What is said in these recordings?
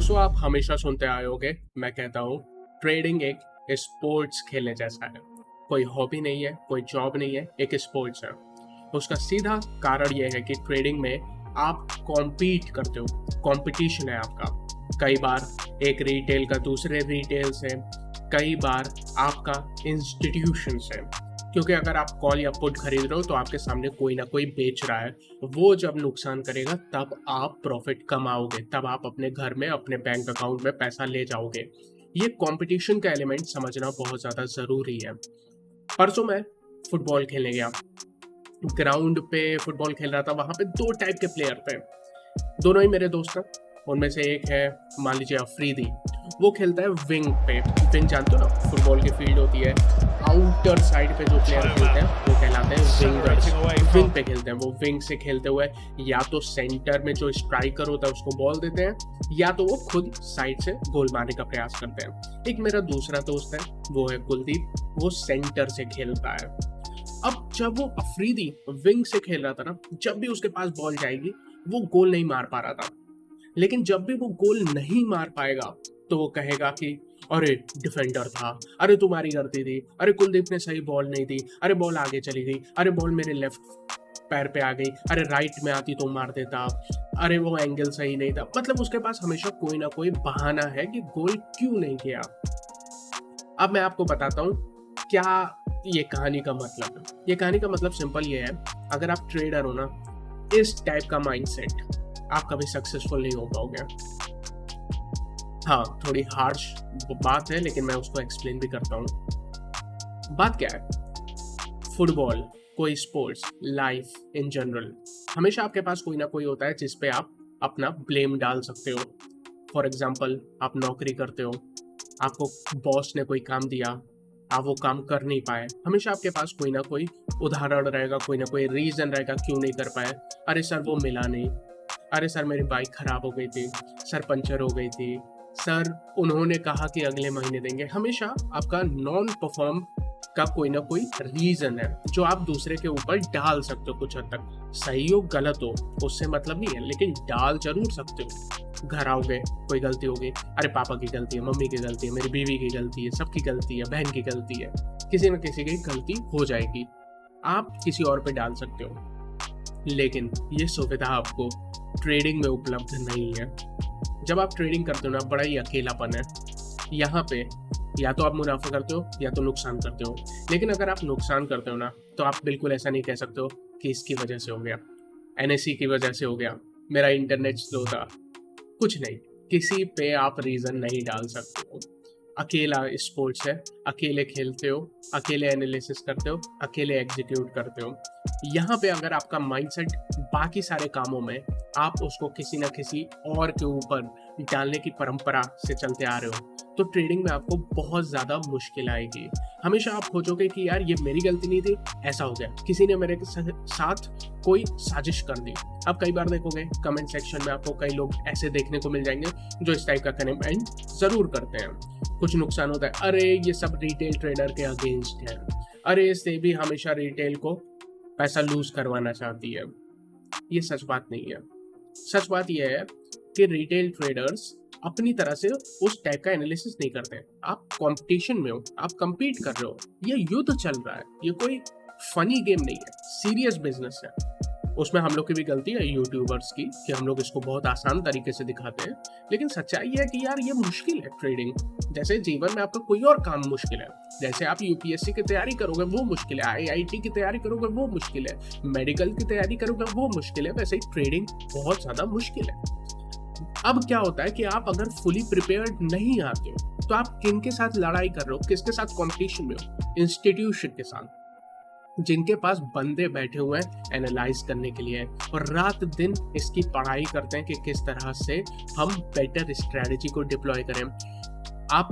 दोस्तों, आप हमेशा सुनते आए होंगे, मैं कहता हूँ ट्रेडिंग एक स्पोर्ट्स खेलने जैसा है। कोई हॉबी नहीं है, कोई जॉब नहीं है, एक स्पोर्ट्स है। उसका सीधा कारण यह है कि ट्रेडिंग में आप कॉम्पीट करते हो, कंपटीशन है आपका। कई बार एक रिटेल का दूसरे रिटेल से, कई बार आपका इंस्टीट्यूशन से। क्योंकि अगर आप कॉल या पुट खरीद रहे हो तो आपके सामने कोई ना कोई बेच रहा है। वो जब नुकसान करेगा तब आप प्रॉफिट कमाओगे, तब आप अपने घर में, अपने बैंक अकाउंट में पैसा ले जाओगे। ये कंपटीशन का एलिमेंट समझना बहुत ज़्यादा ज़रूरी है। परसों मैं फुटबॉल खेलने गया, ग्राउंड पे फुटबॉल खेल रहा था। वहाँ पे दो टाइप के प्लेयर थे, दोनों ही मेरे दोस्त हैं। उनमें से एक है, मान लीजिए अफरीदी, वो खेलता है विंग पे। विंग जानते हो ना, फुटबॉल की फील्ड होती है, आउटर साइड पे जो प्लेयर खेलते हैं वो कहलाते हैं विंगर्स। विंग पे खेलते हैं, वो विंग से खेलते हुए या तो सेंटर में जो स्ट्राइकर होता है उसको बॉल देते हैं, या तो वो खुद साइड से गोल मारने का प्रयास करते हैं। एक मेरा दूसरा दोस्त है, वो है कुलदीप, वो सेंटर से खेलता है। अब जब वो अफरीदी विंग से खेल रहा था ना, जब भी उसके पास बॉल जाएगी वो गोल नहीं मार पा रहा था। लेकिन जब भी वो गोल नहीं मार पाएगा तो वो कहेगा कि अरे डिफेंडर था, अरे तुम्हारी गलती थी, अरे कुलदीप ने सही बॉल नहीं दी, अरे बॉल आगे चली गई, अरे बॉल मेरे लेफ्ट पैर पे आ गई, अरे राइट में आती तो मार देता, अरे वो एंगल सही नहीं था। मतलब उसके पास हमेशा कोई ना कोई बहाना है कि गोल क्यों नहीं किया। अब मैं आपको बताता हूँ क्या ये कहानी का मतलब है। ये कहानी का मतलब सिंपल ये है, अगर आप ट्रेडर हो ना, इस टाइप का माइंडसेट, आप कभी सक्सेसफुल नहीं हो पाओगे। हाँ, थोड़ी हार्श बात है, लेकिन मैं उसको एक्सप्लेन भी करता हूँ। बात क्या है, फुटबॉल, कोई स्पोर्ट्स, लाइफ इन जनरल, हमेशा आपके पास कोई ना कोई होता है जिस पे आप अपना ब्लेम डाल सकते हो। फॉर एग्जाम्पल, आप नौकरी करते हो, आपको बॉस ने कोई काम दिया, आप वो काम कर नहीं पाए। हमेशा आपके पास कोई ना कोई उदाहरण रहेगा, कोई ना कोई रीजन रहेगा क्यों नहीं कर पाए। अरे सर वो मिला नहीं, अरे सर मेरी बाइक खराब हो गई थी, सर पंचर हो गई थी, सर उन्होंने कहा कि अगले महीने देंगे। हमेशा आपका नॉन परफॉर्म का कोई ना कोई रीजन है जो आप दूसरे के ऊपर डाल सकते हो। कुछ हद तक सही हो गलत हो उससे मतलब नहीं है, लेकिन डाल जरूर सकते हो। घर आओगे, कोई गलती हो गई, अरे पापा की गलती है, मम्मी की गलती है, मेरी बीवी की गलती है, सबकी गलती है, बहन की गलती है, किसी न किसी की गलती हो जाएगी। आप किसी और पे डाल सकते हो, लेकिन ये सुविधा आपको ट्रेडिंग में उपलब्ध नहीं है। जब आप ट्रेडिंग करते हो ना, बड़ा ही अकेलापन है। यहाँ पे या तो आप मुनाफा करते हो या तो नुकसान करते हो। लेकिन अगर आप नुकसान करते हो ना, तो आप बिल्कुल ऐसा नहीं कह सकते हो कि इसकी वजह से हो गया, एनएससी की वजह से हो गया, मेरा इंटरनेट स्लो था। कुछ नहीं, किसी पे आप रीजन नहीं डाल सकते हो। अकेला स्पोर्ट्स है, अकेले खेलते हो, अकेले एनालिसिस करते हो, अकेले एग्जीक्यूट करते हो। यहाँ पे अगर आपका माइंडसेट बाकी सारे कामों में आप उसको किसी ना किसी और के ऊपर डालने की परंपरा से चलते आ रहे हो, तो ट्रेडिंग में आपको बहुत ज़्यादा मुश्किल आएगी। हमेशा आप खोजोगे कि यार ये मेरी गलती नहीं थी, ऐसा हो गया, किसी ने मेरे साथ कोई साजिश कर दी। अब कई बार देखोगे कमेंट सेक्शन में आपको कई लोग ऐसे देखने को मिल जाएंगे जो इस टाइप का कमेंट जरूर करते हैं। कुछ नुकसान होता है, अरे ये सब रिटेल ट्रेडर के अगेंस्ट है, अरे इससे भी हमेशा रिटेल को पैसा लूज करवाना चाहती है। ये सच बात नहीं है। सच बात यह है कि रिटेल ट्रेडर्स अपनी तरह से उस टाइप का एनालिसिस नहीं करते। आप कंपटीशन में हो, आप compete कर रहे हो, ये युद्ध चल रहा है, ये कोई फनी गेम नहीं है, सीरियस बिजनेस है। उसमें हम लोग की भी गलती है यूट्यूबर्स की कि हम लोग इसको बहुत आसान तरीके से दिखाते हैं, लेकिन सच्चाई है कि यार ये मुश्किल है ट्रेडिंग। जैसे जीवन में आपका कोई और काम मुश्किल है, जैसे आप यूपीएससी की तैयारी करोगे वो मुश्किल है, आईआईटी की तैयारी करोगे वो मुश्किल है, मेडिकल की तैयारी करोगे वो मुश्किल है, वैसे ही ट्रेडिंग बहुत ज़्यादा मुश्किल है। अब क्या होता है कि आप अगर फुली प्रिपेयर्ड नहीं आते हो तो आप किन के साथ लड़ाई कर रहे हो, किसके साथ कंपटीशन में हो? इंस्टीट्यूशन के साथ, जिनके पास बंदे बैठे हुए हैं एनालाइज करने के लिए और रात दिन इसकी पढ़ाई करते हैं कि किस तरह से हम बेटर स्ट्रेटजी को डिप्लॉय करें। आप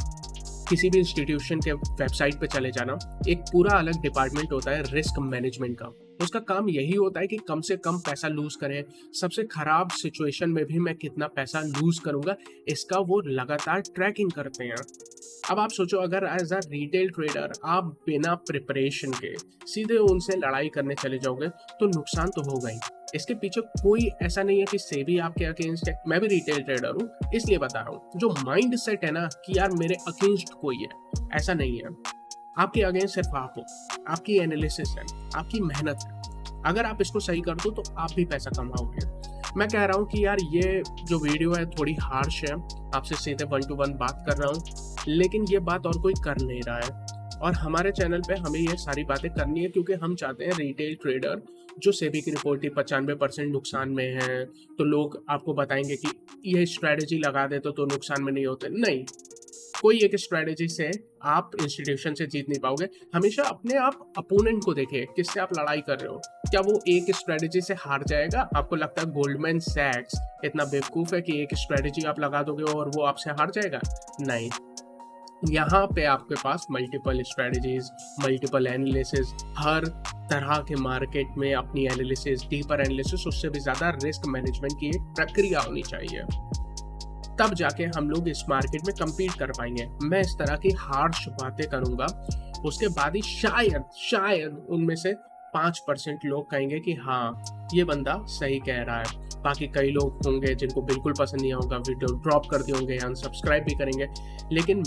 किसी भी इंस्टीट्यूशन के वेबसाइट पे चले जाना, एक पूरा अलग डिपार्टमेंट होता है रिस्क मैनेजमेंट का। उसका काम यही होता है कि कम से कम पैसा लूज करें, सबसे खराब सिचुएशन में भी मैं कितना पैसा लूज करूंगा, इसका वो लगातार ट्रैकिंग करते हैं। अब आप सोचो, अगर एज अ रिटेल ट्रेडर आप बिना प्रिपरेशन के सीधे उनसे लड़ाई करने चले जाओगे तो नुकसान तो होगा ही। इसके पीछे कोई ऐसा नहीं है कि सेबी आपके अगेंस्ट है, मैं भी रिटेल ट्रेडर हूँ इसलिए बता रहा हूँ। जो माइंड सेट है ना कि यार मेरे अगेंस्ट कोई है, ऐसा नहीं है। आपके अगेंस्ट सिर्फ आप हो, आपकी एनालिसिस है, आपकी मेहनत है। अगर आप इसको सही कर दो तो आप भी पैसा कमाओगे। मैं कह रहा हूँ कि यार ये जो वीडियो है थोड़ी हार्श है, आपसे सीधे 1 to 1 बात कर रहा हूँ, लेकिन ये बात और कोई कर नहीं रहा है। और हमारे चैनल पे हमें ये सारी बातें करनी है क्योंकि हम चाहते हैं रिटेल ट्रेडर जो सेबी की रिपोर्ट 95% नुकसान में है, तो लोग आपको बताएंगे कि ये स्ट्रैटेजी लगा दे तो नुकसान में नहीं होते। नहीं, कोई एक स्ट्रैटेजी से आप इंस्टीट्यूशन से जीत नहीं पाओगे। हमेशा अपने आप अपोनेंट को देखें, किससे आप लड़ाई कर रहे हो। क्या वो एक स्ट्रैटेजी से हार जाएगा? आपको लगता है गोल्डमैन सैक्स इतना बेवकूफ़ है कि एक स्ट्रैटेजी आप लगा दोगे और वो आपसे हार जाएगा? नहीं, यहाँ पे आपके पास मल्टीपल स्ट्रैटेजीज, मल्टीपल एनालिसिस, हर तरह के मार्केट में अपनी एनालिसिस, डीपर एनालिसिस, उससे भी ज़्यादा रिस्क मैनेजमेंट की एक प्रक्रिया होनी चाहिए। तब जाके हम लोग इस मार्केट में compete कर पाएंगे। मैं इस तरह की हार्श बातें करूंगा, उसके बाद ही शायद उनमें से 5% लोग कहेंगे कि हाँ ये बंदा सही कह रहा है। बाकी कई लोग होंगे जिनको बिल्कुल पसंद नहीं होगा, वीडियो ड्रॉप कर दिए होंगे, अनसब्सक्राइब भी करेंगे। लेकिन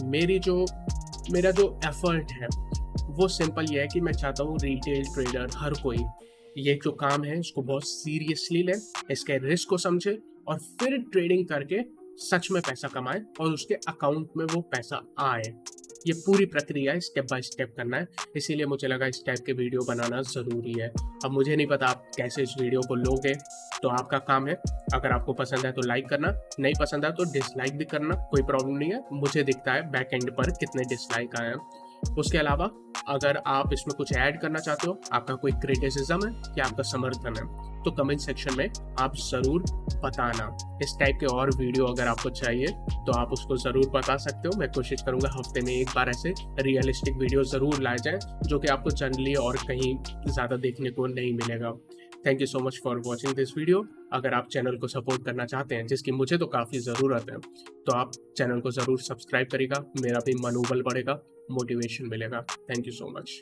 मेरा जो एफर्ट है वो सिंपल ये है कि मैं चाहता हूँ रिटेल ट्रेडर हर कोई ये जो काम है इसको बहुत सीरियसली ले, इसके रिस्क को समझे और फिर ट्रेडिंग करके सच में पैसा कमाए और उसके अकाउंट में वो पैसा आए। ये पूरी प्रक्रिया स्टेप बाय स्टेप करना है, इसीलिए मुझे लगा इस टाइप के वीडियो बनाना ज़रूरी है। अब मुझे नहीं पता आप कैसे इस वीडियो को लोगे, तो आपका काम है। अगर आपको पसंद है तो लाइक करना, नहीं पसंद है तो डिसलाइक भी करना, कोई प्रॉब्लम नहीं है। मुझे दिखता है बैक एंड पर कितने डिसलाइक आए हैं। उसके अलावा अगर आप इसमें कुछ ऐड करना चाहते हो, आपका कोई क्रिटिसिज्म है या आपका समर्थन है, तो कमेंट सेक्शन में आप ज़रूर बताना। इस टाइप के और वीडियो अगर आपको चाहिए तो आप उसको ज़रूर बता सकते हो। मैं कोशिश करूँगा हफ्ते में एक बार ऐसे रियलिस्टिक वीडियो ज़रूर लाए जाए जो कि आपको जनरली और कहीं ज़्यादा देखने को नहीं मिलेगा। Thank you so much for watching this video. अगर आप चैनल को सपोर्ट करना चाहते हैं, जिसकी मुझे तो काफ़ी ज़रूरत है, तो आप चैनल को ज़रूर सब्सक्राइब करिएगा। मेरा भी मनोबल बढ़ेगा, मोटिवेशन मिलेगा। Thank you so much.